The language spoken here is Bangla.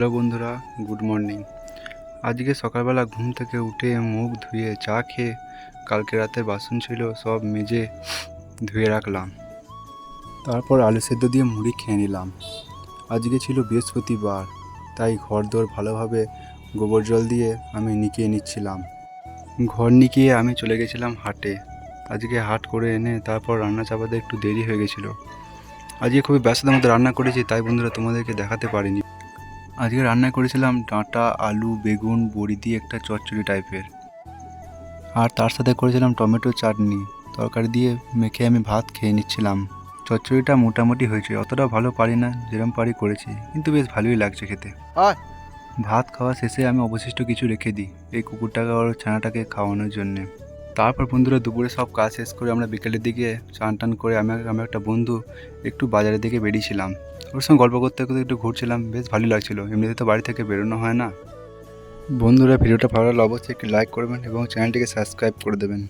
হ্যালো বন্ধুরা, গুড মর্নিং। আজকে সকালবেলা ঘুম থেকে উঠে মুখ ধুয়ে চা খেয়ে কালকে রাতে বাসন ছিল সব মেজে ধুয়ে রাখলাম। তারপর আলু সেদ্ধ দিয়ে মুড়ি খেয়ে নিলাম। আজকে ছিল বৃহস্পতিবার, তাই ঘর দোর ভালোভাবে গোবর জল দিয়ে আমি নিকিয়ে নিচ্ছিলাম। ঘর নিকিয়ে আমি চলে গেছিলাম হাটে। আজকে হাট করে এনে তারপর রান্না চাপাতে একটু দেরি হয়ে গেছিলো। আজকে খুবই ব্যস্ততার মধ্যে রান্না করেছি, তাই বন্ধুরা তোমাদেরকে দেখাতে পারিনি। আজকে রান্না করেছিলাম ডাঁটা, আলু, বেগুন, বড়ি দিয়ে একটা চচ্চড়ি টাইপের, আর তার সাথে করেছিলাম টমেটো চাটনি। তরকারি দিয়ে মেখে আমি ভাত খেয়ে নিচ্ছিলাম। চচ্চড়িটা মোটামুটি হয়েছে, অতটা ভালো পারি না, যেরকম পারি করেছি, কিন্তু বেশ ভালোই লাগছে খেতে। ভাত খাওয়া শেষে আমি অবশিষ্ট কিছু রেখে দিই এই কুকুরটাকে আর ছানাটাকে খাওয়ানোর জন্যে। তারপর বন্ধুরা দুপুরে সব কাজ শেষ করে আমরা বিকেলের দিকে চান টান করে আমি একটা বন্ধু একটু বাজারের দিকে বেরিয়েছিলাম। ওর সঙ্গে গল্প করতে করতে একটু ঘুরছিলাম, বেশ ভালোই লাগছিলো। এমনিতে তো বাড়ি থেকে বেরোনো হয় না। বন্ধুরা, ভিডিওটা ভালো লাগলে অবশ্যই একটি লাইক করবেন এবং চ্যানেলটিকে সাবস্ক্রাইব করে দেবেন।